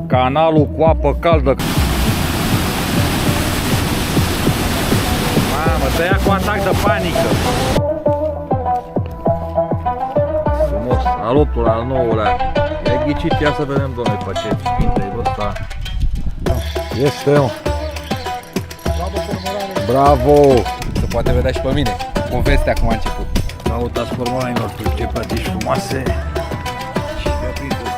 Canalul cu apă caldă. Mamă, tăia cu atac de panică. Frumos, al 8-lea, al 9-lea. I-ai ghicit, ia să vedem, domnule, pe ce spinte ăsta. Este, mă. Bravo! Se poate vedea și pe mine. Povestea cum a început. Căutați cormoranilor cu ce plătici frumoase. Și mi-a prins ăsta.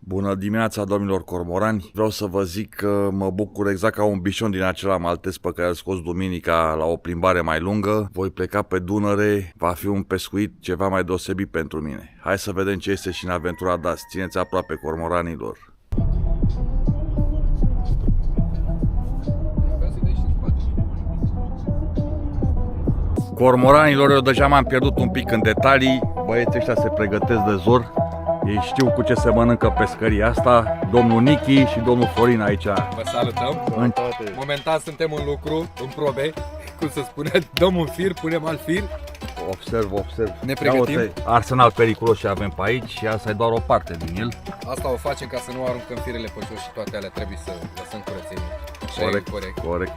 Bună dimineața, domnilor cormorani! Vreau să vă zic că mă bucur exact ca un bișon din acela maltez pe care îl scos duminica la o plimbare mai lungă. Voi pleca pe Dunăre, va fi un pescuit ceva mai deosebit pentru mine. Hai să vedem ce este și în aventura de azi. Țineți aproape, cormoranilor! Cormoranilor, eu deja m-am pierdut un pic în detalii. Băieții ăștia se pregătesc de zor. Ei știu cu ce se mănâncă pescăria asta. Domnul Nichi și domnul Florin aici. Vă salutăm. Momentan suntem în lucru, în probe. Cum se spune, dăm un fir, punem alt fir. Observ. Ne pregătim. Arsenal periculos și avem pe aici și asta e doar o parte din el. Asta o facem ca să nu aruncăm firele pe jos și toate alea trebuie să lăsăm curățenie. Corect.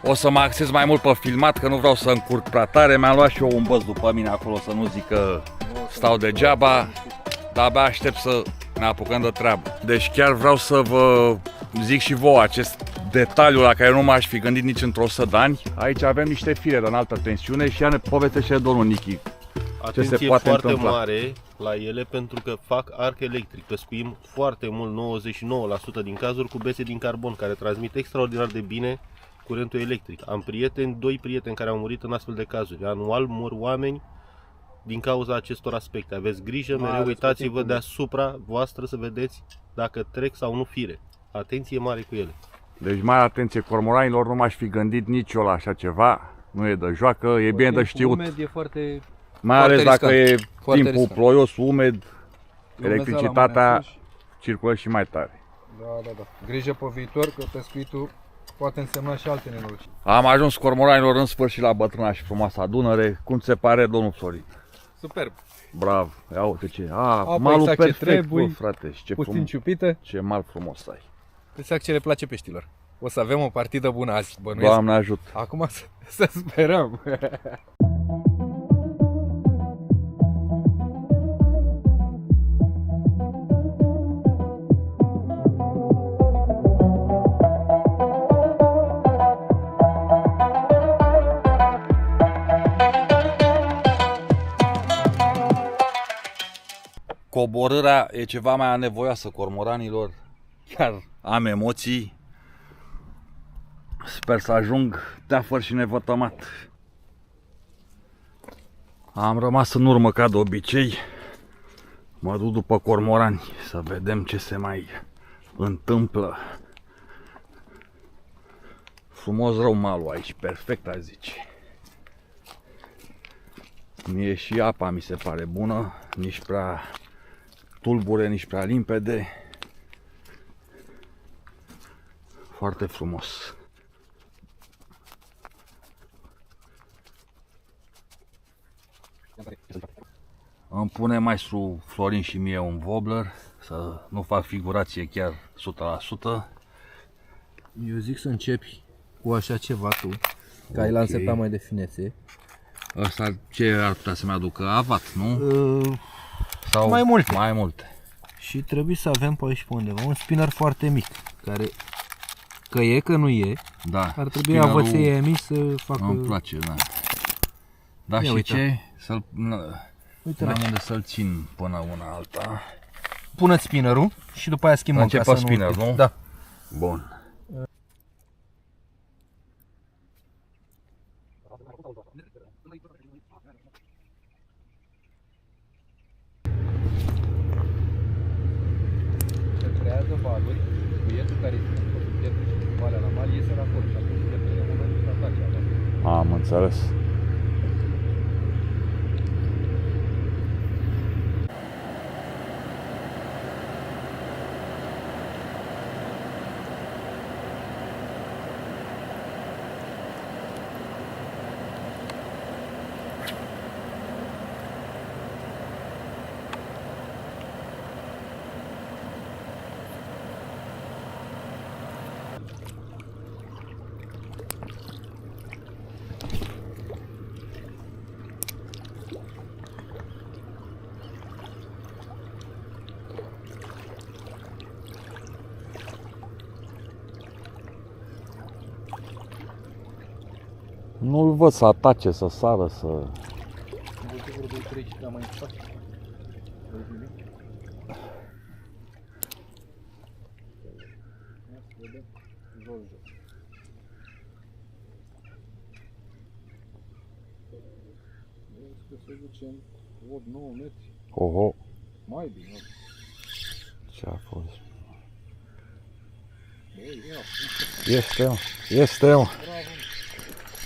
O să mă axez mai mult pe filmat, că nu vreau să încurc prea tare. Mi-am luat și eu un băț după mine acolo, să nu zic că stau degeaba. Dar abia aștept să ne apucăm de treabă. Deci chiar vreau să vă zic și vouă acest detaliu la care nu m-aș fi gândit nici într-o 100 de ani. Aici avem niște fire de înaltă tensiune și ea ne povestește domnul Nichi. Atenție ce se poate foarte întâmpla mare la ele pentru că fac arc electric. Pescuim foarte mult, 99% din cazuri, cu bese din carbon care transmit extraordinar de bine curentul electric. Am doi prieteni care au murit în astfel de cazuri. Anual mor oameni din cauza acestor aspecte. Aveți grijă, mereu uitați-vă deasupra voastră să vedeți dacă trec sau nu fire. Atenție mare cu ele. Deci mare atenție, cormoranilor, nu m-aș fi gândit nici eu la așa ceva. Nu e de joacă, e bine de știut. Umed e foarte, mai ales riscant. dacă e timpul riscant. Ploios, umed, electricitatea circulă și mai tare. Da. Grijă pe viitor că pescuitul poate însemna și alte nenorociri. Am ajuns, cormoranilor, în sfârșit la bătrâna și frumoasa Dunăre. Cum se pare, domnul Florin? Superb. Bravo, ia uite ce, exact malul ce perfect, trebuie, bă, frate, și ce, puțin ciupită. ce mal frumos ai. Exact ce le place peștilor. O să avem o partidă bună azi, bănuiesc. Doamne ajut. Acum să sperăm. Coborârea e ceva mai anevoioasă, cormoranilor. Chiar am emoții. Sper să ajung teafăr și nevătămat. Am rămas în urmă ca de obicei. Mă duc după cormorani să vedem ce se mai întâmplă. Frumos rău malul aici, perfect aș zice. Mie și apa mi se pare bună, nici prea tulbure, nici prea limpede. Foarte frumos. Îmi pune maestru Florin și mie un wobbler, să nu fac figurație chiar 100%. Eu zic să începi cu așa ceva tu, că ai lansetat mai de finețe. Asta ce ar putea să-mi aducă? Avat, nu? Sau mai multe. Mai multe. Și trebuie să avem pe aici pe undeva un spinner foarte mic, care, că e, că nu e, Da. ar trebui avăței mici să facă... Îmi place, da. Da, ia și uite. ce? Să-l... Uite, N-am unde să-l țin până una alta. Pune-ți spinnerul și după aia schimbăm. Începe spinner, nu? Da. Bun. Se creează valuri, bietul care este în pietre și valea la mal iese la acolo și atunci depinde momentul să atace apa. Am înțeles. Nu-l văd să atace, să sară, să... Am văzut vreo 2-3 și am mai început. Să ducem 8-9 metri, Oho, mai bine. ce-a fost? Băi, ia, Este, mă.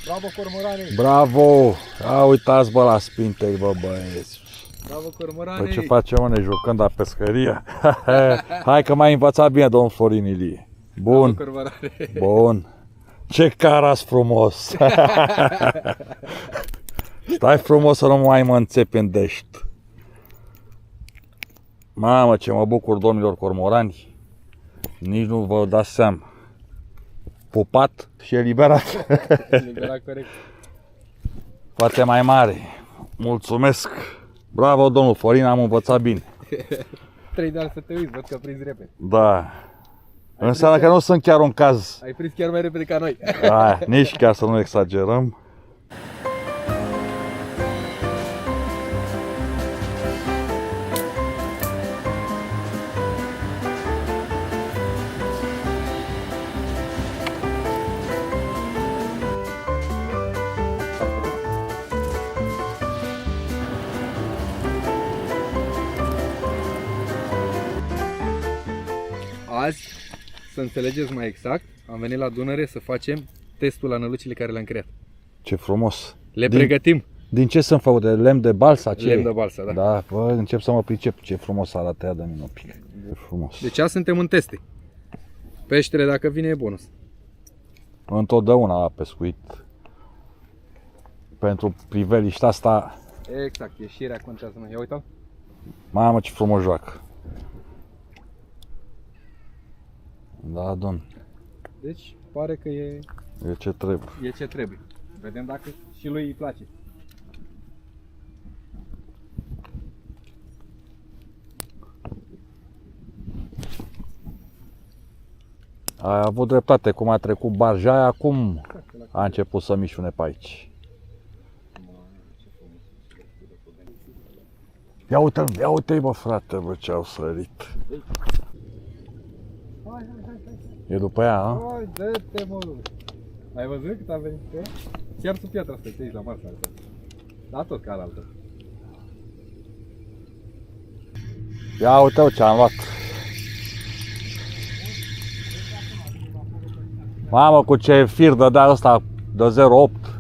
bravo cormorane! Bravo! A, uitați, bă, la spintec, bă, băieți. Bravo cormorane! Păi ce facem, mă, ne jucăm la pescărie? Hai că m-ai învățat bine, domnul Florin Ilie. Bun, Bravo cormorane! bun. Ce caras frumos! Stai frumos să nu mai mă înțepi în dești. Mamă, ce mă bucur, domnilor cormorani. Nici nu vă dați seama. Pupat și eliberat. Eliberat corect. Poate mai mare. Mulțumesc. Bravo, domnul Florin, am învățat bine. 3 de ani să te uiți, văd că prinzi repede. Da. Înseamnă că nu sunt chiar un caz. Ai prins chiar mai repede ca noi. Da, nici chiar să nu exagerăm. Azi, să înțelegeți mai exact, am venit la Dunăre să facem testul la nălucile care le-am creat. Ce frumos. Le pregătim. Din ce sunt făcute? Lemn de balsa? Ce Lemn e? de balsa, da. Da, bă, încep să mă pricep. Ce frumos arată ea de mine un pic. E frumos. Deci azi suntem în teste. Peștele, dacă vine, e bonus. Întotdeauna la pescuit. Pentru priveliștea asta, Exact, ieșirea contează. Ia uita-l. mamă, ce frumos joacă. Da, domn, Deci, pare că e e ce trebuie. ce trebuie. Vedem dacă și lui îi place. Ai avut dreptate, cum a trecut barja aia, acum a început să mișune pe aici. Ia uite-i, bă, frate, bă, ce au sărit. Hai. E după ea, a? Hai, dă-te, mă. Ai văzut cât a venit pe ea? Chiar sub piatra asta, te aici la masă. Da, tot ca altă. Ia uite-o ce am luat. Mamă, cu ce fir dădea ăsta de 0,8.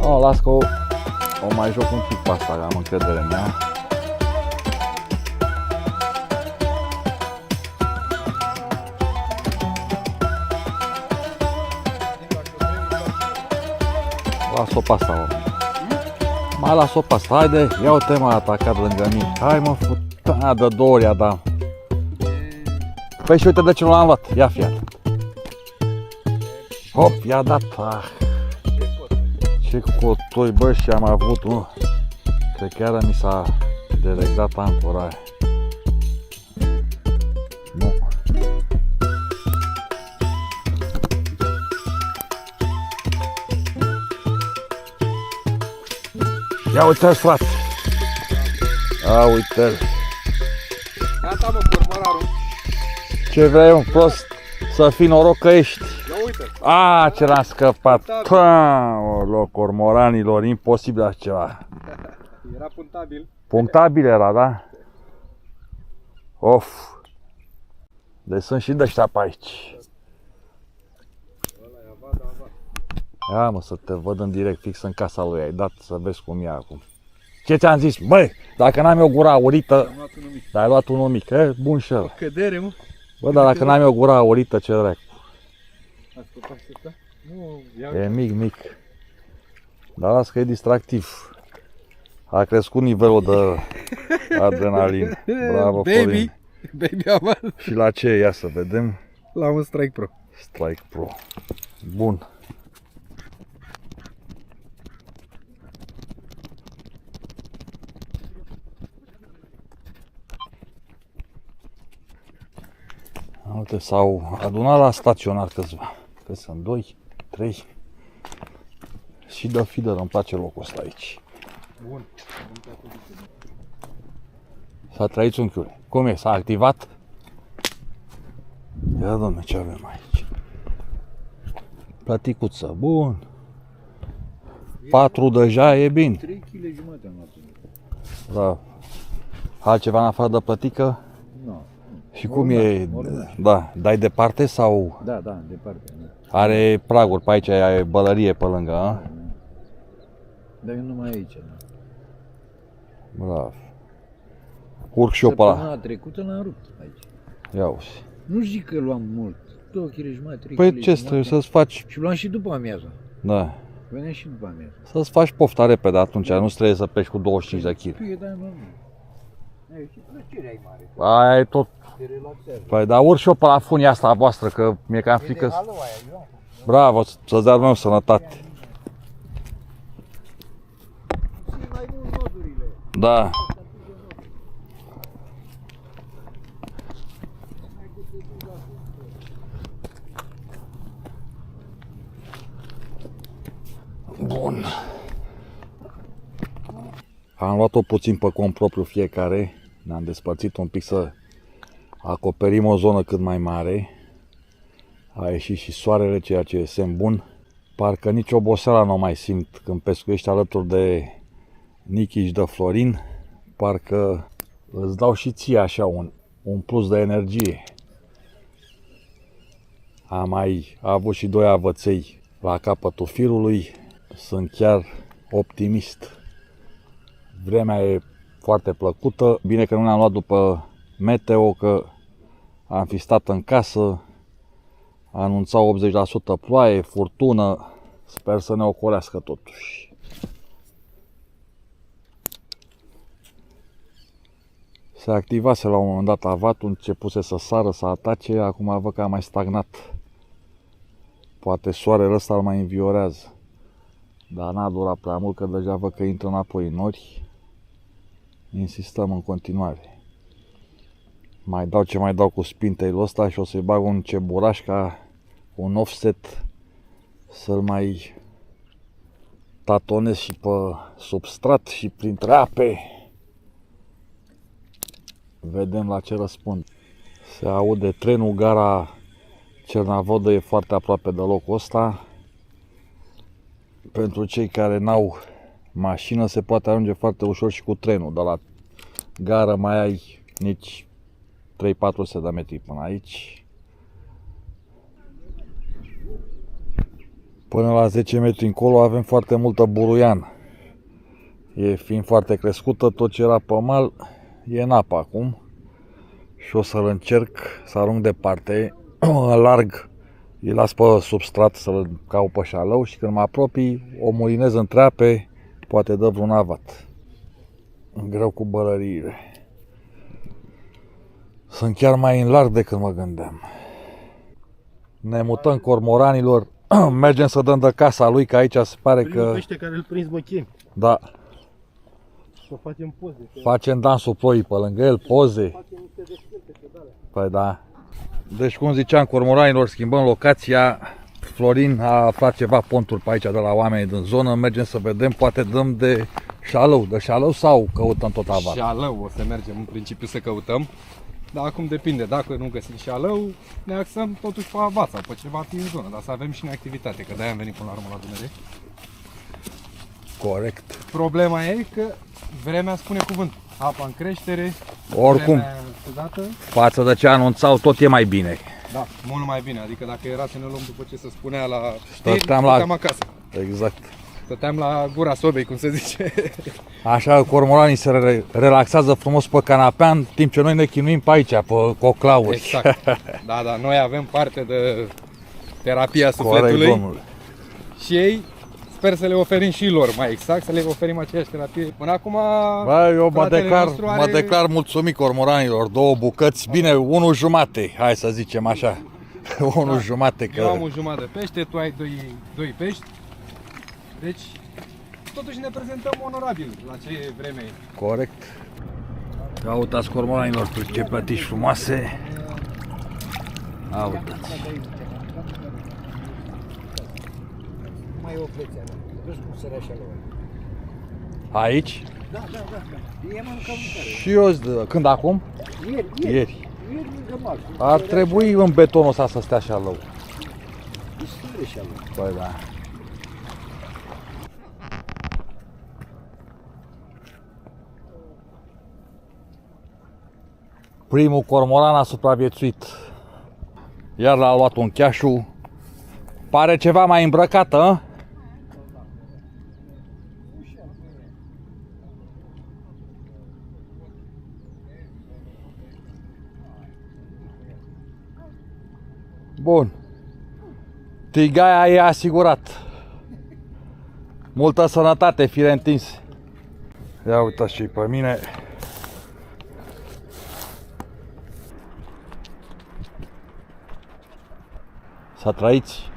O, las că o mai joc un pic pe asta, am încredere în ea. Las-o pe asta, mă. Mai las-o pe asta, haide, ia uite, m-a atacat lângă mine. Hai, mă, futa, de 2 ori a dat. Păi și uite de ce nu l-am luat, ia fi atent. Hop, i-a dat, Ce cotoi, bă, și am avut, mă. Cred că iară mi s-a dereglat ancora aia. Nu. Ia uite-ți, frate. A, uite-l. Gata, mă, cormorarul. Ce vrei, un prost? Să fii noroc că ești. Ia uite. A, ce l-am scăpat. Aoleu, cormoranilor, imposibil așa ceva. Era puntabil. Punctabil era, da? Of. Deci sunt și de ăștia pe aici. Ia mă, să te văd în direct fix în casa lui, ai dat să vezi cum e acum. Ce ți-am zis? Băi, dacă n-am eu gura aurită, dar ai luat unul mic, e bun și ăla. Cădere, mă. Bă, dar dacă n-am eu gura aurită, ce dracu? Asta? Nu, ia E mic. Dar las că e distractiv. A crescut nivelul de adrenalină. Bravo, Florin. Baby avans. Și la ce? Ia să vedem. La un Strike Pro. Strike Pro. Bun. Uite, s-au adunat la staționar câțiva. Că sunt 2, 3. Și dă feeder, îmi place locul ăsta aici. Bun. S-a trăit unchiul. Cum e? S-a activat? Ia, dom'le, ce avem aici? Platicuță, bun. 4 deja e bine. 3 kg jumate am luat. Da. Altceva în afară de plătică? Nu. Și cum e? Da, dai departe sau Da, departe. Da. are praguri pe aici, e bălărie pe lângă, a? Dar eu numai aici, da. Bravo. Urc și eu pe ăla. Săptămâna trecută l-am rupt aici. Ia uzi. Nu zic că luam mult. 2 kg jumate, 3 Păi kg ce trebuie să-ți faci? Și luam și după amiaza. Da. Veneam și după amiaza. Să-ți faci pofta repede atunci, nu trebuie să pleci cu 25 de kg. Tu e, da, normal. Ai și plăcerea ai mare. Aia e tot. Te relaxează. Păi dar urc și eu pe la funia asta a voastră, că mi-e cam frică. Bravo, să-ți dea meu sănătate. Mai mult nodurile. Da. Bun. Am luat-o puțin pe cont propriu fiecare. Ne-am despărțit un pic să acoperim o zonă cât mai mare. A ieșit și soarele, ceea ce e semn bun. Parcă nici oboseala nu o mai simt când pescuiești alături de Nichi și de Florin. Parcă îți dau și ție așa un plus de energie. Am mai avut și 2 avăței la capătul firului. Sunt chiar optimist. Vremea e foarte plăcută. Bine că nu ne-am luat după meteo, că am fi stat în casă. Anunțau 80% ploaie, furtună. Sper să ne ocolească totuși. Se activase la un moment dat avatul, începuse să sară, să atace, acum văd că a mai stagnat. Poate soarele ăsta îl mai înviorează. Dar n-a durat prea mult, că deja văd că intră înapoi în nori. Insistăm în continuare. Mai dau ce mai dau cu spinteilul ăsta și o să-i bag un ceburaș ca un offset, să-l mai tatonez și pe substrat și printre ape. Vedem la ce răspund. Se aude trenul, gara Cernavodă e foarte aproape de locul ăsta. Pentru cei care n-au mașină se poate ajunge foarte ușor și cu trenul. De la gară mai ai nici 3-400 de metri până aici. Până la 10 metri încolo avem foarte multă buruiană. E fiind foarte crescută, tot ce era pe mal e în apă acum. Și o să-l încerc să arunc departe, larg, îi las pe substrat să-l cau pe șalău și când mă apropii, o mulinez între ape, poate dă vreun avat. Greu cu bălăriile. Sunt chiar mai în larg decât mă gândeam. Ne mutăm cormoranilor, mergem să dăm de casa lui, că aici se pare că... Pește care îl prins mă chem. Da, Să facem poze. facem dansul ploii pe lângă el, poze. Păi da. Deci cum ziceam, cormoranilor, schimbăm locația. Florin a aflat ceva ponturi pe aici de la oameni din zonă, mergem să vedem, poate dăm de Șalău, de șalău sau căutăm tot avar? Șalău o să mergem în principiu să căutăm. Dar acum depinde, dacă nu găsim șalău, ne axăm totuși pe avat sau pe ceva din zonă, dar să avem și în activitate, că de-aia am venit până la urmă la Dunăre. Corect. Problema e că vremea spune cuvânt. Apa în creștere, Oricum, vremea scăzată. față de ce anunțau, tot e mai bine. Da, mult mai bine, adică dacă era să ne luăm după ce se spunea la știri, Stăteam acasă. Exact. Stăteam la gura sobei, cum se zice. Așa, cormoranii se relaxează frumos pe canapea, în timp ce noi ne chinuim pe aici, pe coclauri. Exact. Da, da, noi avem parte de terapia Corect, sufletului domnule. și ei sper să le oferim și lor, mai exact, să le oferim aceeași terapie. Până acum, Bă, eu mă fratele declar, nostru mă declar mulțumit cormoranilor, 2 bucăți, bine, 1,5, hai să zicem așa. 1,5 că... eu am un jumătate de pește, tu ai doi pești. Deci, totuși ne prezentăm onorabil la ce vreme e. Corect. Ia uitați cormoranilor ce plătiși frumoase. Ia uitați. Mai e o plețeală. Vezi cum sărea așa la Aici? Da. E mai mâncăm mâncare. Și eu când acum? Ieri. Ieri. Ieri mâncăm marți. Ar trebui în betonul ăsta să stea șalău. Destul de șală. Păi da. Primul cormoran a supraviețuit. Iar l-a luat un cheașu. Pare ceva mai îmbrăcată, a? Bun. Tigaia e asigurat. Multă sănătate, fire întins. Ia uitați și pe mine. Să trăiți.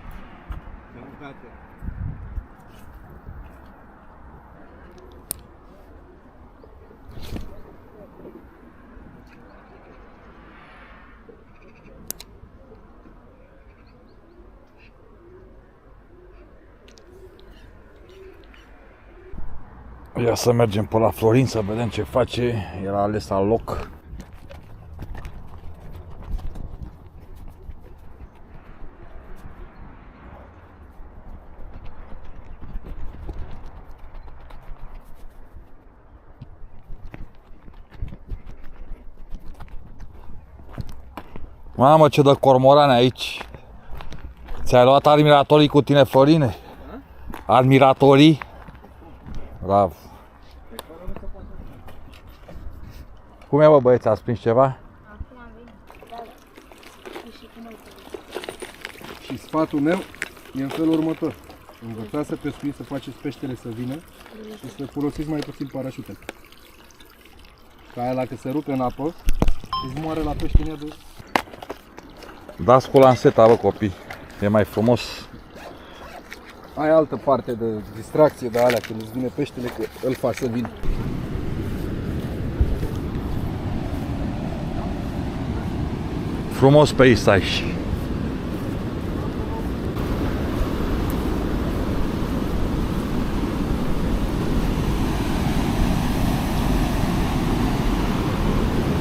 Ia să mergem pe la Florin să vedem ce face. Era ales la loc. Mamă, ce dă cormorane aici. Ți-ai luat admiratorii cu tine, Florine? Admiratorii? Bravo. Cum e, bă, băieți, ați prins ceva? Acum am venit, dar și cum îl Și sfatul meu e în felul următor. Învățați să pescuiți, să faceți peștele să vină și să folosiți mai puțin parașutele. Ca aia dacă se rupe în apă, îți moare la pește în ea de... Dați cu lanseta, bă, copii. E mai frumos. Ai altă parte de distracție de alea când îți vine peștele, că îl faci să vină. Frumos peisaj.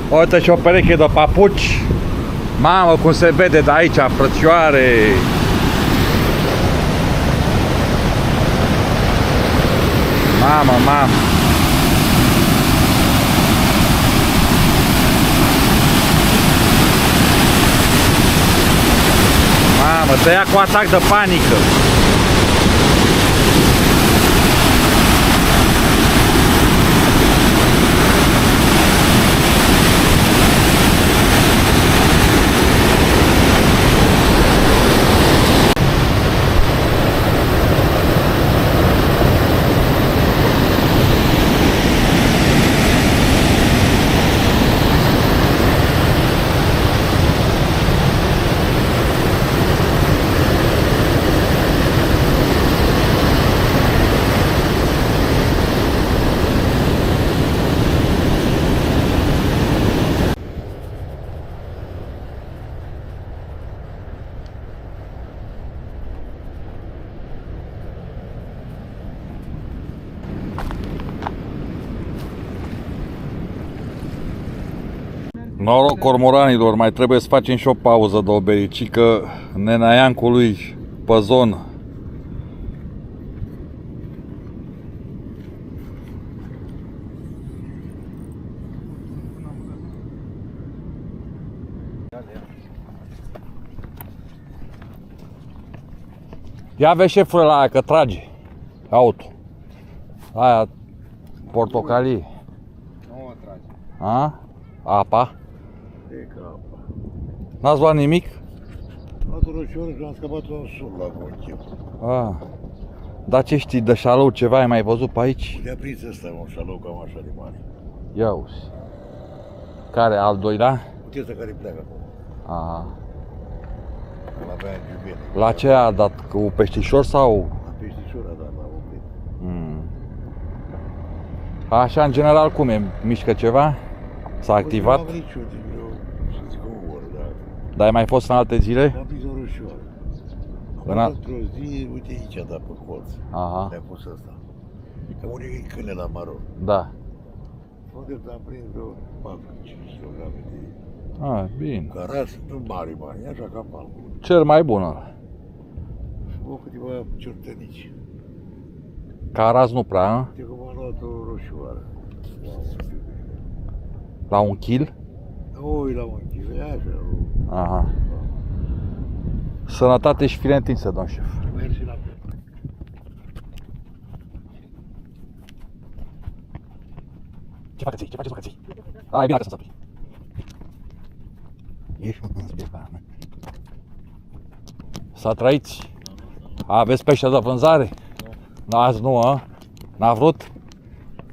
Uite și o pereche de papuci. Mamă, cum se vede de aici, frățioare. Mamă. Mamă, te ia cu atac de panică. Noroc cormoranilor, mai trebuie să facem și o pauză de o bericică nenaiancului pe zonă. Ia vezi șefule la aia că trage auto. Aia portocalie. Nu o trage. A? Apa? E ca apa. N-ați luat nimic? Am luat un roșior și am scăpat un sul la gonchiu. A. Dar ce știi de șalou ceva ai mai văzut pe aici? Le-a prins ăsta un șalou cam așa de mare. Ia uzi. Care, al doilea? Puteți care pleacă acum. A. Îl avea în iubire. La ce a dat? Cu peștișor sau? La peștișor a dat la oprit. Așa, în general, cum e? Mișcă ceva? S-a activat? Nu am niciun din vreo, să zic o oră, dar Dar ai mai fost în alte zile? am prins un roșior. În Am a- dat într-o zi, uite aici a dat pe colț. Aha, Le-a pus ăsta. Că unii e câine la maro. da. Unde am prins vreo 4-5 kg de A, bine. caras, nu mari, e așa ca palmul. Cel mai bun ăla. O câteva ciortănici. Caraz nu prea, a? Uite cum am luat o roșioară. La 1 kg? Ui, la un kg, e așa. Aha. Sănătate și fire întinse, domn șef. Mersi la pe. Ce faceți? Ce faceți? Ai, bine că să săpui. Ești în spica. Să trăiți. Aveți pește de vânzare? Nu. Azi nu, a? N-a vrut?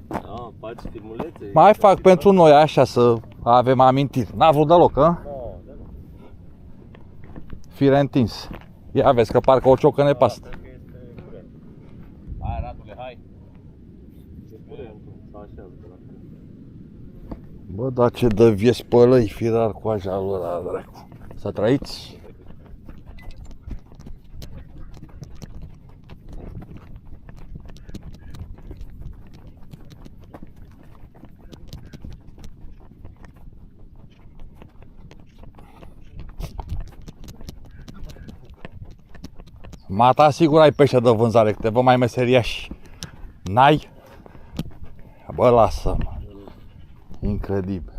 Da, faci filmulețe? Mai fac pentru noi așa să avem amintiri. N-a vrut deloc, a? Fire întins. Ia vezi că parcă o ciocă nepastă. Hai, Radule, hai! Bă, dar ce dă vies pe lăi, firar cu așa lor, dracu. Să trăiți. Mata, sigur ai pește de vânzare, că te văd mai meseriași. N-ai? Bă, lasă-mă. Incredibil.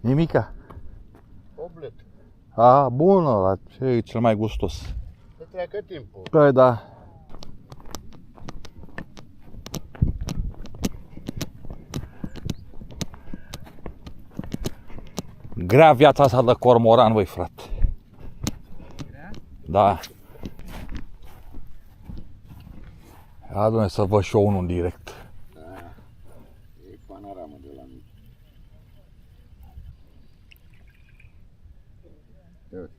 Nimica? Oblet. A, bun ăla, ce e cel mai gustos? Să treacă timpul. Păi da. Grea viața asta de cormoran, băi, frate. Da. Adu-ne să văd și eu unul în direct. E panoramă de la mine.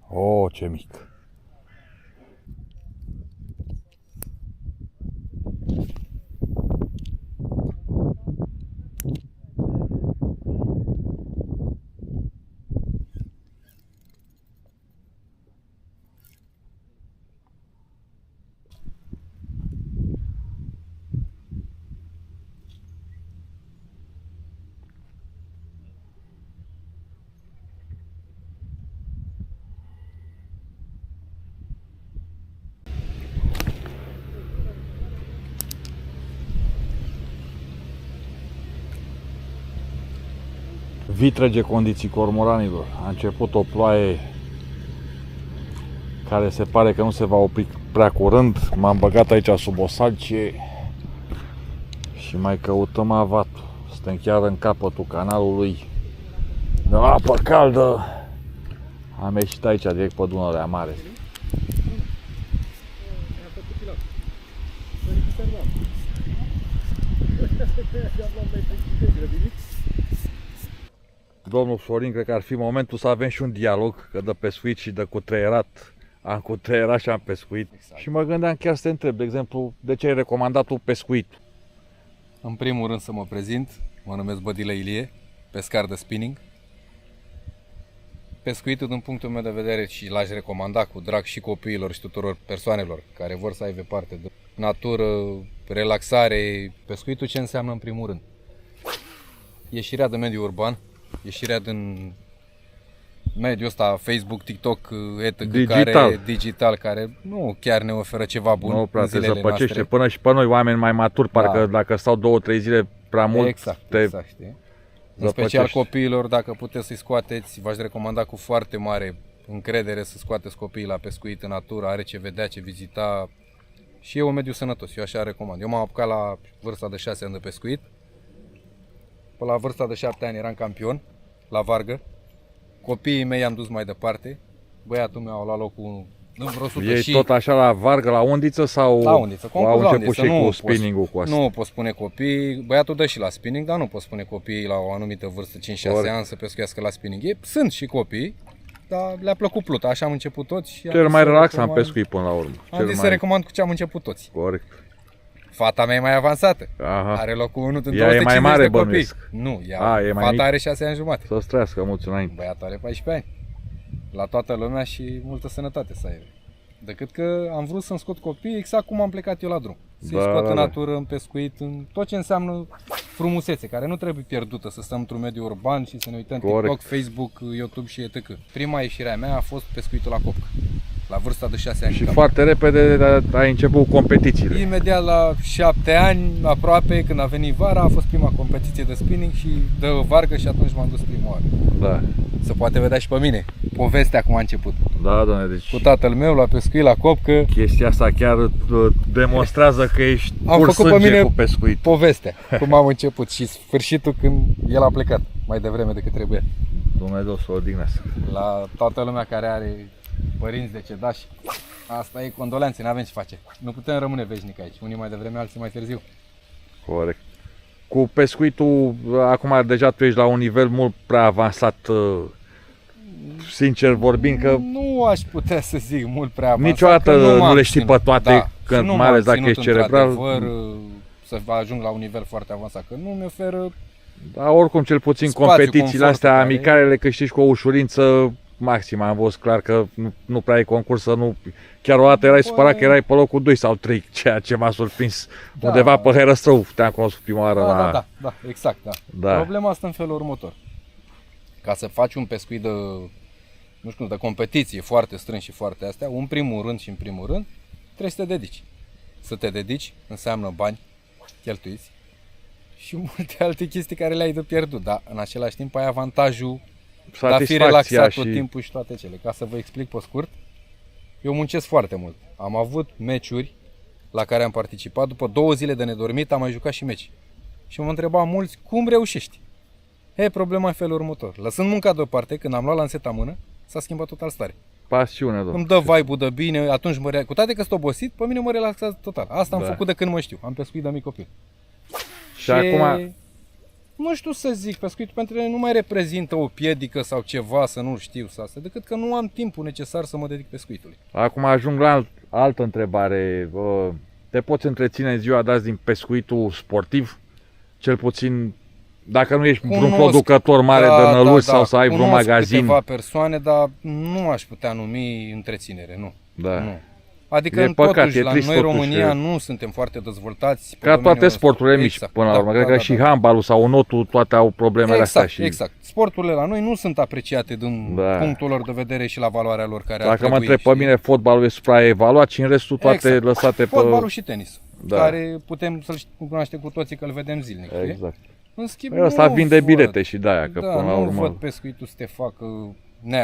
Oh, ce mic. Vitrege condiții cormoranilor. A început o ploaie care se pare că nu se va opri prea curând. M-am băgat aici sub o salcie și mai căutăm avatul. Suntem chiar în capătul canalului de apă caldă. Am ieșit aici direct pe Dunărea Mare. Domnul Florin, cred că ar fi momentul să avem și un dialog, că de pescuit și de cutreierat am cutreierat și am pescuit. Exact. Și mă gândeam chiar să te întreb, de exemplu, de ce ai recomandat tu pescuit? În primul rând să mă prezint, mă numesc Bădile Ilie, pescar de spinning. Pescuitul, din punctul meu de vedere, și l-aș recomanda cu drag și copiilor și tuturor persoanelor care vor să aibă parte de natură, relaxare. Pescuitul ce înseamnă în primul rând? Ieșirea de mediul urban, ieșirea din mediul ăsta, Facebook, TikTok, etc. Digital. care nu chiar ne oferă ceva bun Nu prea în te zilele zăpăcește noastre. până și pe noi, oameni mai maturi, parcă dacă stau 2-3 zile prea mult, Exact, știi? În zăpăcești. special copiilor, dacă puteți să-i scoateți, v-aș recomanda cu foarte mare încredere să scoateți copiii la pescuit în natură, are ce vedea, ce vizita și e un mediu sănătos, eu așa recomand. Eu m-am apucat la vârsta de 6 ani de pescuit, pe la vârsta de 7 ani eram campion la vargă, copiii mei i-am dus mai departe, băiatul meu a luat locul în vreo 100 ei și... tot așa la vargă, la undiță sau La undiță, au concurs la început undiță, și nu cu poți- spinning-ul cu asta? Nu poți spune copii, băiatul dă și la spinning, dar nu poți spune copiii la o anumită vârstă, 5-6 Corect. ani, să pescuiască la spinning. Ei, sunt și copii, dar le-a plăcut pluta, așa am început toți. Și am Cel zis mai să relaxant recomand- pescuit până la urmă. Am Cel zis să mai recomand cu ce am început toți. corect. Fata mea e mai avansată, Aha. are locul 1 din Ea e 250 mai mare, de copii. bănuiesc. Nu, E mai fata mic? are 6 ani jumate. Să-ți trăiască mulți înainte. Băiatul are 14 ani. La toată lumea și multă sănătate să aibă. Decât că am vrut să-mi scot copiii exact cum am plecat eu la drum. Să-i scot în natură, în pescuit, în tot ce înseamnă frumusețe, care nu trebuie pierdută, să stăm într-un mediu urban și să ne uităm Corect. TikTok, Facebook, YouTube și etc. Prima ieșire a mea a fost pescuitul la copcă, la vârsta de 6 ani. Și foarte repede ai început competițiile. Imediat la 7 ani, aproape, când a venit vara, a fost prima competiție de spinning și de vargă și atunci m-am dus prima oară. Da, Se poate vedea și pe mine povestea cum a început. da, doamne, deci Cu tatăl meu la pescuit, la copcă, chestia asta chiar demonstrează că ești Am pur făcut pe sânge mine cu pescuit. povestea, cum am început și sfârșitul când el a plecat mai devreme decât trebuie. Dumnezeu să o odihnească. La toată lumea care are părinți decedași, asta e condolențe, n-avem ce face. Nu putem rămâne veșnic aici, unii mai devreme, alții mai târziu. Corect. Cu pescuitul, acum deja tu ești la un nivel mult prea avansat, sincer vorbind, că Nu aș putea să zic mult prea avansat, niciodată că nu m-am le știi ținut. pe toate, Da, când- și nu mai ales m-am dacă ești ținut cerebral. într-adevăr, să ajung la un nivel foarte avansat, că nu mi oferă. da, oricum cel puțin Spațiu, competițiile confortul astea care- amicale le câștigi cu o ușurință maximă. Am văzut clar că nu prea ai concursă, nu. Chiar o dată erai supărat că erai pe locul 2 sau 3, ceea ce m-a surprins. Da. Undeva pe Herăstrău te-am cunoscut prima oară la... Da, exact, da. Da. Problema asta în felul următor. Ca să faci un pescuit de, nu știu, de competiție foarte strâns și foarte astea, în primul rând trebuie să te dedici. Să te dedici înseamnă bani cheltuiți și multe alte chestii care le-ai de pierdut, dar în același timp ai avantajul de a fi relaxat tot timpul și toate cele. Ca să vă explic pe scurt, eu muncesc foarte mult. Am avut meciuri la care am participat, după 2 zile de nedormit am mai jucat și meci. Și mă întreba mulți, cum reușești? Problema în felul următor. Lăsând munca deoparte, când am luat lanseta în mână, s-a schimbat total stare. Pasiune, domnule. Îmi dă vibe-ul de bine, atunci cu toate că sunt obosit, pe mine mă relaxează total. Asta am Da. făcut de când mă știu. Am pescuit de mic copil. Și acum, nu știu să zic, pescuitul pentru mine nu mai reprezintă o piedică sau ceva, să nu știu sau asta, decât că nu am timpul necesar să mă dedic pescuitului. acum ajung la altă întrebare. Te poți întreține în ziua de azi din pescuitul sportiv? Cel puțin, dacă nu ești vreun producător mare de năluți sau să ai vreun Cunosc magazin. câteva persoane, dar nu aș putea numi întreținere, nu. Da. Nu. Adică E păcat, totuși, e la trist noi în totuși, România nu suntem foarte dezvoltați. pe Ca toate domeniul sporturile ăsta. mici, Exact. până la Da, urmă. da, Cred că da, și da. handbalul sau notul, toate au problemele astea. Exact, Și exact. Sporturile la noi nu sunt apreciate din Da. punctul lor de vedere și la valoarea lor care ar dacă mă trebui, întreb pe știi? mine, fotbalul e supraevaluat și în restul toate Exact. lăsate pe... Fotbalul și tenis, Da. care putem să-l cunoaștem cu toții că îl vedem zilnic. știi? Exact. În schimb, Ăsta nu vinde văd. bilete și de-aia, că Da, până la nu urmă... văd pescuitul să te facă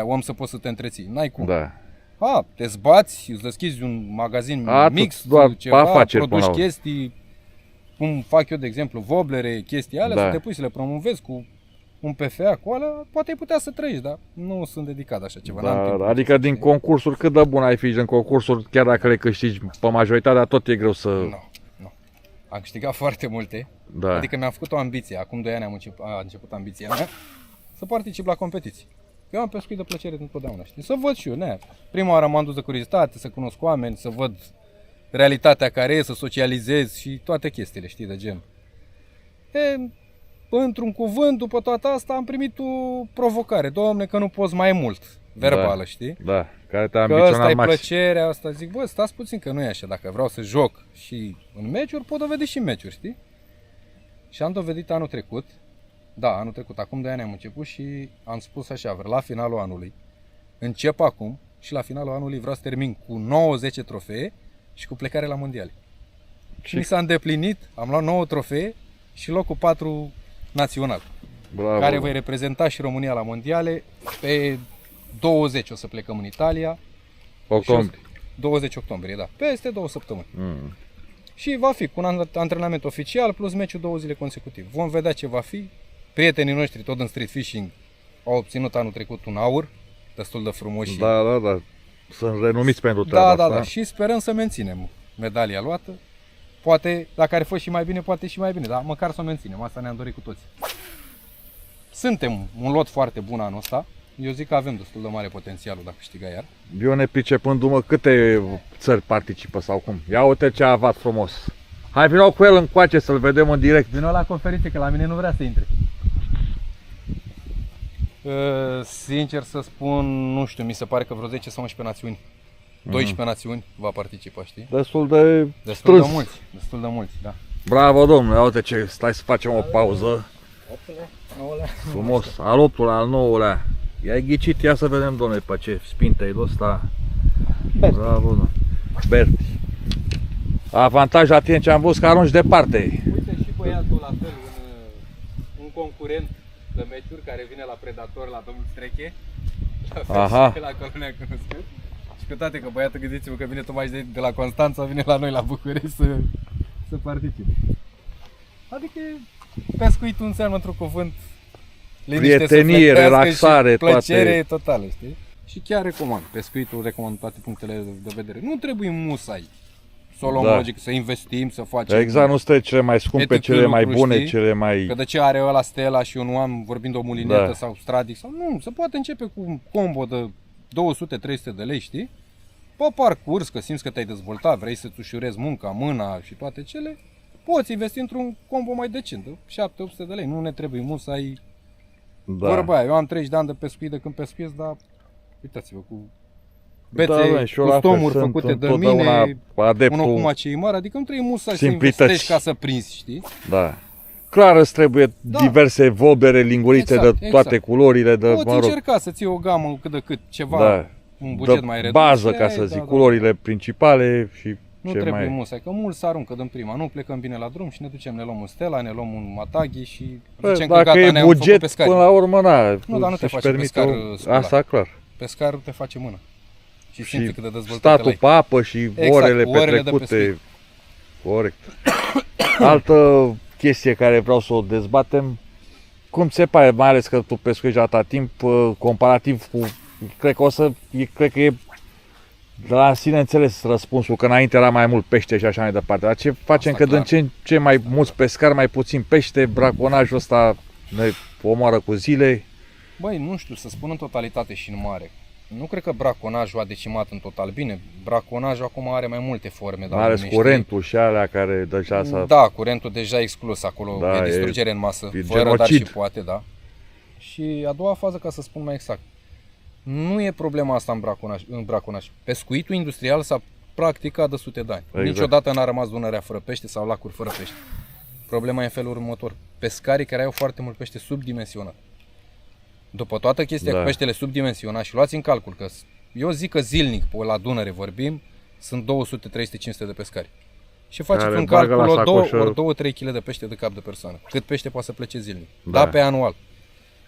om să poți să te întreții. N-ai cum. Da. Te zbați, îți deschizi un magazin Atât, mix, doar ceva, afaceri până produci la urmă. chestii, cum fac eu, de exemplu, voblere, chestii alea, Da. să te pui să le promovezi cu un PFA, cu alea, poate ai putea să trăiești, dar nu sunt dedicat de așa ceva. n-am timp. Da, adică din concursuri, cât de bun ai fi din concursuri, chiar dacă le câștigi pe majoritatea, tot e greu să... Nu. Am câștigat foarte multe, Da. adică mi-am făcut o ambiție, acum 2 ani a început ambiția mea, să particip la competiții. Eu am pescuit de plăcere întotdeauna, știi? Să văd și eu, Prima oară m-am dus de curiozitate, să cunosc oameni, să văd realitatea care e, să socializez și toate chestiile, știi, de gen. Într-un cuvânt, după toată asta, am primit o provocare. Doamne, că nu poți mai mult, verbală, știi? Da, care te-a Că asta ambiționat e maxim. plăcerea asta. Zic, bă, stați puțin că nu e așa. Dacă vreau să joc și în meciuri, pot dovedi și în meciuri, știi? Și am dovedit anul trecut, Da, anul trecut, acum 2 ani am început și am spus așa, la finalul anului, încep acum și la finalul anului vreau să termin cu 9-10 trofee și cu plecare la mondiale. Și mi s-a îndeplinit, am luat 9 trofee și locul 4 național, Bravo. care voi reprezenta și România la mondiale. Pe 20 o să plecăm în Italia. Octombrie. 20 octombrie, da. Peste 2 săptămâni. Și va fi cu un antrenament oficial plus meciul 2 zile consecutiv. Vom vedea ce va fi. Prietenii noștri tot în street fishing au obținut anul trecut un aur, destul de frumos și... Da. Sunt renumiți pentru treaba asta. Da. Și sperăm să menținem medalia luată. Poate, dacă ar fi fost și mai bine, poate și mai bine, dar măcar să o menținem. Asta ne-am dorit cu toți. Suntem un lot foarte bun anul ăsta. Eu zic că avem destul de mare potențialul dacă câștiga iar. Eu nepricepându-mă, câte țări participă sau cum? Ia uite ce avat frumos. Hai, vină cu el încoace să-l vedem în direct. Vină la conferințe, că la mine nu vrea să intre. Sincer să spun, nu știu, mi se pare că vreo 10 sau 11 națiuni. 12 națiuni va participa, știi? Destul de Destul strâns. de mulți, da. Bravo, domnule, ia uite ce, stai să facem o pauză. Frumos, al 8-lea, al 9-lea. I-ai ghicit, ia să vedem, domnule, pe ce spinte e ăsta. Bravo, domnule. Berti. Avantaj la tine ce am văzut că arunci departe. Uite și băiatul la fel, un concurent de meciuri care vine la Predator, la domnul Streche. Aha. La acolo ne-a cunoscut. Și cu toate că băiatul, gândiți-vă că vine tocmai de la Constanța, vine la noi la București să participe. Adică pescuitul înseamnă într-un cuvânt liniște Prietenie, sufletească relaxare, și plăcere toate. totală, știi? Și chiar recomand, pescuitul recomand toate punctele de vedere. Nu trebuie musai să o luăm logic, să investim, să facem. Exact, nu stă cele mai scumpe, Etic cele mai lucru, bune, știi? cele mai... Că de ce are ăla Stella și eu nu am, vorbind de o mulinetă Da. sau Stradix sau nu, se poate începe cu un combo de 200-300 de lei, știi? Pe parcurs, că simți că te-ai dezvoltat, vrei să-ți ușurezi munca, mâna și toate cele, poți investi într-un combo mai decent, de 700-800 de lei, nu ne trebuie mult să ai... Da. Vorba aia, eu am 30 de ani de pescuit de când pescuiesc, dar uitați-vă, cu bețe, Da, și eu la fel customuri sunt făcute de întotdeauna mine, adeptul unul cum acei mari, adică nu trebuie mult să simplități. investești ca să prinzi, știi? Da. Clar îți trebuie diverse vobere, lingurițe Exact, de toate culorile, de, Poți încerca să ții o gamă cât de cât, ceva, da, un buget de mai redus. bază, și ca ai, să zic, da. culorile principale și Nu ce trebuie mai... musai, că mulți se aruncă din prima, nu plecăm bine la drum și ne ducem, ne luăm un Stella, ne luăm un Mataghi și Bă, zicem că dacă gata, e ne-am făcut buget, pescari. până la urmă, na, Nu, dar nu te să-și face permite pescar o- sculat. Asta, clar. Pescarul te face mână. Și simți Și cât de dezvoltat statul pe apă și Exact, orele orele de petrecute. pescuit. Corect. Altă chestie care vreau să o dezbatem, cum ți se pare, mai ales că tu pescuiești atâta timp, comparativ cu, cred că e de la sine înțeles răspunsul, că înainte era mai mult pește și așa mai departe, dar ce facem Asta că din ce mai mulți pescari, mai puțin pește, braconajul ăsta ne omoară cu zile. Băi, nu știu, să spun în totalitate și în mare. Nu cred că braconajul a decimat în total. Bine, braconajul acum are mai multe forme. Mai ales curentul și alea care deja s-a... Da, curentul deja exclus acolo, Da, e distrugere în masă, e fără dar genocid. și poate, da. Și a doua fază, ca să spun mai exact, nu e problema asta în braconaj. Pescuitul industrial s-a practicat de sute de ani. Exact. Niciodată n-a rămas Dunărea fără pește sau lacuri fără pește. Problema e în felul următor. Pescarii care au foarte mult pește subdimensionat. După toată chestia Da. cu peștele subdimensionat și luați în calcul că eu zic că zilnic la Dunăre vorbim, sunt 200, 300, 500 de pescari. Și faceți Care un bagă la calcul sacoșă. ori 2-3 kg de pește de cap de persoană. Cât pește poate să plece zilnic. Da. Da, pe anual.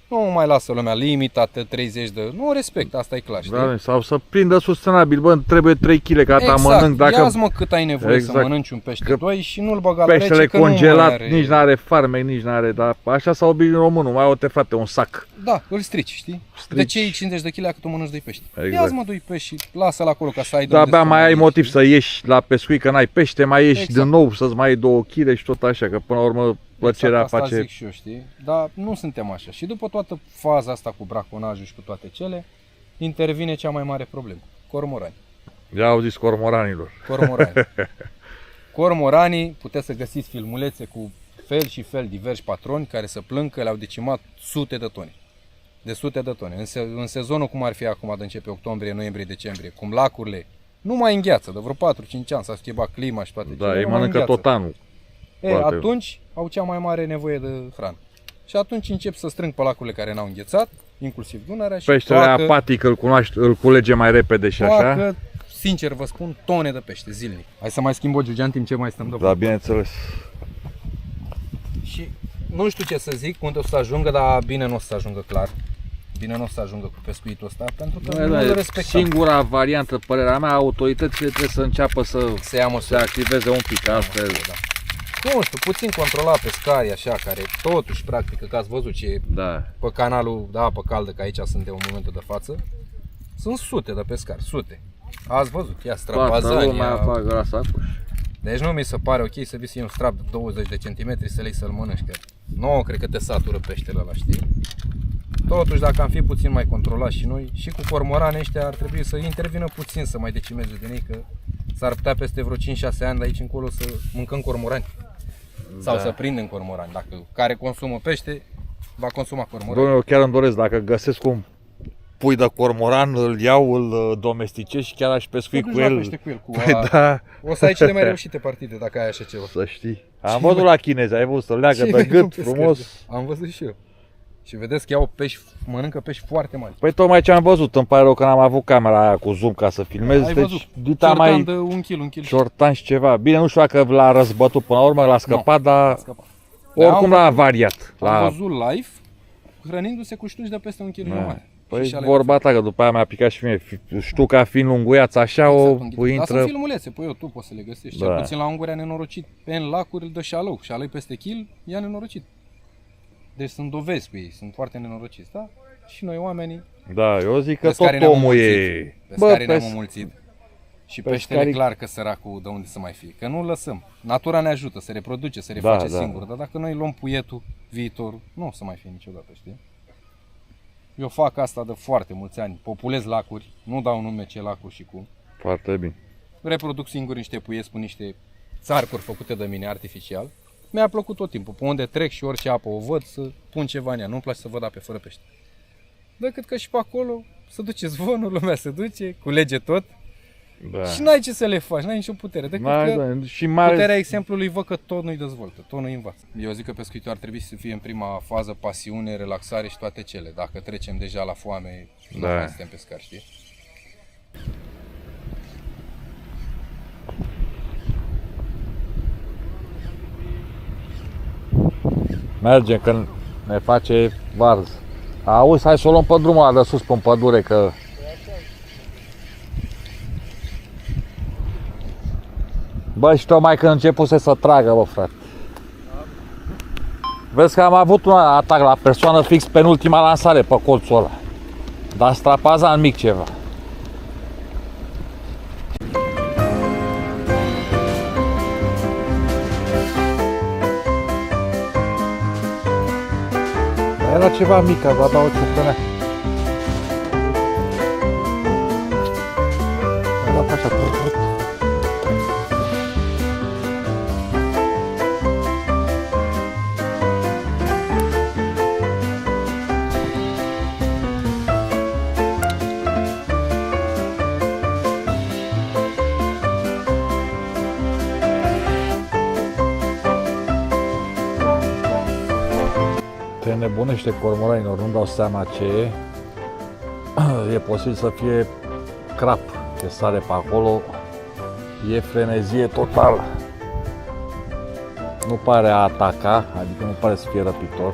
Nu mai lasă lumea limitată 30 de... Nu respect, asta e clar, știi? Da, sau să prindă sustenabil, bă, trebuie 3 kg ca ta mănânc, dacă Ia-ți mă cât ai nevoie Exact. să mănânci un pește, Că 2 și nu-l băga la peștele rece, că nu congelat mai are... nici n-are farmec, nici n-are, dar așa s-a obișnuit românul, mai uite frate, un sac. Da, îl strici, știi? Strici. De ce iei 50 de kg cât o mănânci 2 pești? Exact. Ia-ți mă 2 pești și lasă-l acolo ca să ai de Dar unde abia să mai ai mănânci, motiv știi? să ieși la pescuit, că n-ai pește, mai ieși Exact. din nou să-ți mai iei 2 kg și tot așa, că până la urmă plăcerea Exact, asta face... zic și eu, știi? Dar nu suntem așa. Și după toată faza asta cu braconajul și cu toate cele, intervine cea mai mare problemă. Cormorani. Ia au zis cormoranilor. Cormorani. Cormoranii, puteți să găsiți filmulețe cu fel și fel diversi patroni care să plâng că le-au decimat sute de tone. De sute de tone. În sezonul cum ar fi acum, de începe octombrie, noiembrie, decembrie, cum lacurile nu mai îngheață, de vreo 4-5 ani s-a schimbat clima și toate Da, cele, ei nu mai mănâncă îngheață. tot anul. E, Poate. atunci au cea mai mare nevoie de hrană. și atunci încep să strâng pe lacurile care n-au înghețat, inclusiv Dunărea și Peștele apatic îl culege mai repede și așa. facă, sincer vă spun, tone de pește zilnic. Hai să mai schimb o giugea în timp ce mai stăm de Da, vorbă. bineînțeles. Și nu știu ce să zic, unde o să ajungă, dar bine nu o să ajungă clar. Bine nu o să ajungă cu pescuitul ăsta, pentru că nu îl respectăm. Singura variantă, părerea mea, autoritățile trebuie să înceapă să Se ia se măsuri. activeze un pic, altfel. Da. Nu știu, puțin controla pescarii așa, care totuși practică, că ați văzut ce e Da. pe canalul de apă caldă, că aici suntem în momentul de față, sunt sute de pescari, sute. Ați văzut, ia Toată lumea strapazania. fac grasa acuș. Deci nu mi se pare ok să vii să iei un strap de 20 de centimetri să le iei să-l mănânci, că nouă cred că te satură peștele ăla, știi? Totuși, dacă am fi puțin mai controlați și noi, și cu cormoranii ăștia ar trebui să intervină puțin să mai decimeze din ei, că s-ar putea peste vreo 5-6 ani de aici încolo să mâncăm cormorani. Sau să prindem cormorani. Dacă care consumă pește, va consuma cormorani. Dom'le, eu chiar îmi doresc, dacă găsesc un pui de cormoran, îl iau, îl domesticez și chiar aș pescui Te duci cu la el. pește cu el, cu Păi a... da, O să ai cele mai reușite partide dacă ai așa ceva. să știi. Am văzut la chinezi, ai văzut, să leagă Ce de mai gât bun pescar. frumos. Am văzut și eu. Și vedeți că iau pești, mănâncă pești foarte mari. Păi tocmai ce am văzut, îmi pare rău că n-am avut camera aia cu zoom ca să filmez, Ai deci văzut, dita ciortan mai de un kil. ciortan și ceva. Bine, nu știu dacă l-a răzbătut până la urmă, l-a scăpat, dar A scăpat. oricum l-a variat. Am văzut live hrănindu-se cu ștuci de peste 1,5 kg. Păi vorba ta, că după aia mi-a picat și mie. Știu că fiind lunguiață așa, o Dar intră... sunt filmulețe pe YouTube, poți să le găsești. Da. Cel puțin la Ungurea nenorocit, pe în lacuri îl dă șalău. Șalău peste kil, ia nenorocit. Deci sunt dovezi cu ei, sunt foarte nenorociți, da? Și noi oamenii, Da, eu zic că pescarii tot ne-am omul e... înmulțit. Pescarii ne-am pes- înmulțit. Și pescarii- peștele clar că săracul de unde să mai fie. Că nu îl lăsăm. Natura ne ajută, se reproduce, se Da, reface da. singur. Dar dacă noi luăm puietul, viitorul, nu o să mai fie niciodată, știi? Eu fac asta de foarte mulți ani. Populez lacuri, nu dau nume ce lacuri și cum. Foarte bine. Reproduc singur niște puieți cu niște țarcuri făcute de mine artificial. Mi-a plăcut tot timpul. Pe unde trec și orice apă o văd, să pun ceva în ea. Nu-mi place să văd ape fără pește. Decât că și pe acolo se duce zvonul, lumea se duce, culege tot. Da. Și n-ai ce să le faci, n-ai nicio putere. Decât N-ai, că da, și mai puterea ales... exemplului văd că tot nu-i dezvoltă, tot nu-i învață. Eu zic că pescuitul ar trebui să fie în prima fază pasiune, relaxare și toate cele. Dacă trecem deja la foame, nu Da. mai suntem pescari, știi? Mergem când ne face varză. Auzi, hai să o luăm pe drumul ăla de sus, pe pădure, că... Bă, și tocmai când începuse să tragă, bă, frate. Vezi că am avut un atac la persoană fix penultima lansare pe colțul ăla. Dar strapaza în mic ceva. Era ceva mic, va da o ciucănea. Era pe așa. Te nebunește cormoranilor, nu-mi dau seama ce e. E posibil să fie crap ce sare pe acolo. E frenezie totală. Nu pare a ataca, adică nu pare să fie răpitor.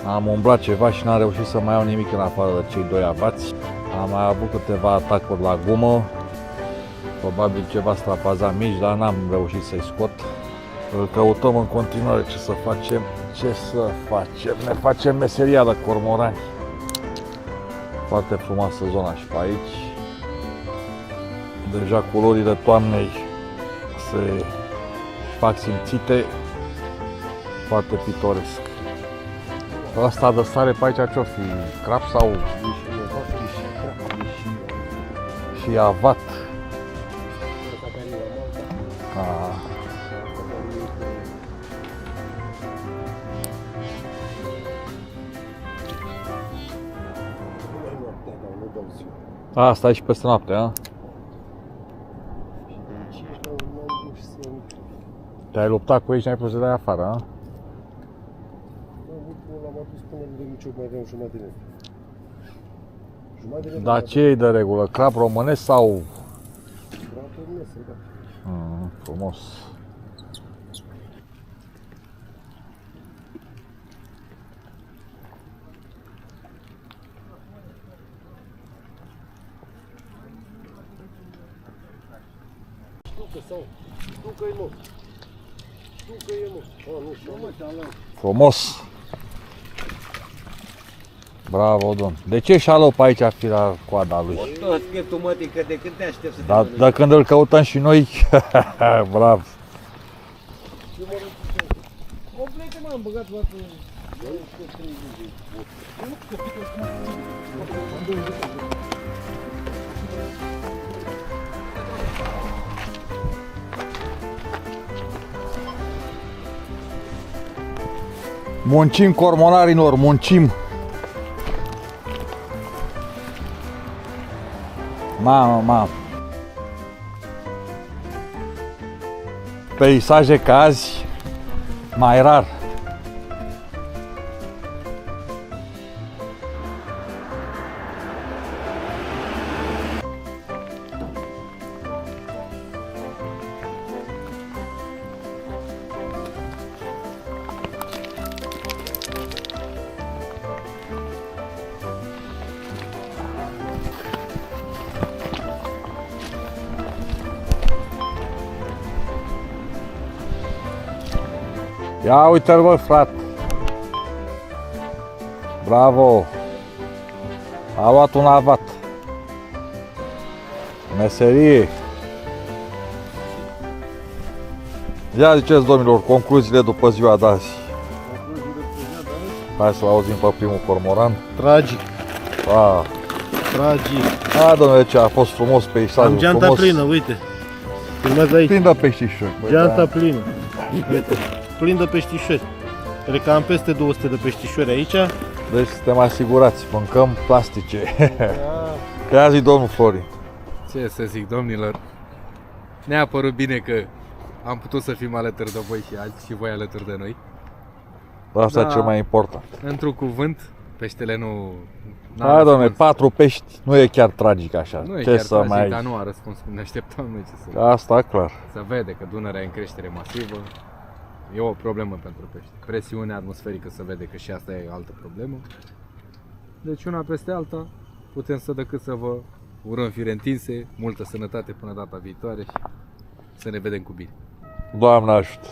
Am umblat ceva și n-am reușit să mai iau nimic în afară de cei doi abați. Am mai avut câteva atacuri la gumă. Probabil ceva strapaza mici, dar n-am reușit să-i scot. Îl căutăm în continuare ce să facem. Ce să facem? Ne facem meseria de cormorani. Foarte frumoasă zona și pe aici. Deja culorile toamnei se fac simțite. Foarte pitoresc. Ăsta de sare pe aici ce-o fi? Crap sau? Și avat. Asta e și peste noapte, a? Te-ai luptat cu ei și n-ai pus să dai afară, a? am pus până de nici mai avem jumătate de metru. Jumătate de metru. Dar ce e de regulă? Crab românesc sau? Crab românesc, da. Frumos. Ștucă sau? Ștucă-i mă. Ștucă-i mă. Nu știu mă, ce-am Frumos. Bravo, domn. De ce șalop aici fi la coada lui? Tot tu mă, că de când te aștept să te Dar de când îl căutăm și noi, bravo. Complet, m-am băgat la Muncim, cormonarilor, muncim. Mamă. Peisaje ca azi, mai rar. Ia uite-l, bă, frate. Bravo. A luat un avat. Meserie. Ia ziceți, domnilor, concluziile după ziua de azi. Hai să-l auzim pe primul cormoran. Tragic, Tragic. A, domnule, ce a fost frumos peisajul. am geanta frumos. plină, uite. Filmează aici. Plin de peștișori. Bă, Geanta da. plină. Uite, plin de peștișori. Cred că am peste 200 de peștișori aici. Deci suntem asigurați, mâncăm plastice. Ia zi, domnul Florin. Ce să zic, domnilor, ne-a părut bine că am putut să fim alături de voi și azi și voi alături de noi. Asta e Da. cel mai important. Într-un cuvânt, peștele nu... n-a Hai, domnule, răspuns. 4 pești nu e chiar tragic așa. Nu e Ce chiar să tragic, mai... dar nu a răspuns cum ne așteptam noi ce să... Asta, clar. Se vede că Dunărea e în creștere masivă. E o problemă pentru pești. Presiunea atmosferică se vede că și asta e altă problemă. Deci una peste alta, putem să decât să vă urăm fire întinse, multă sănătate până data viitoare și să ne vedem cu bine. Doamne ajută!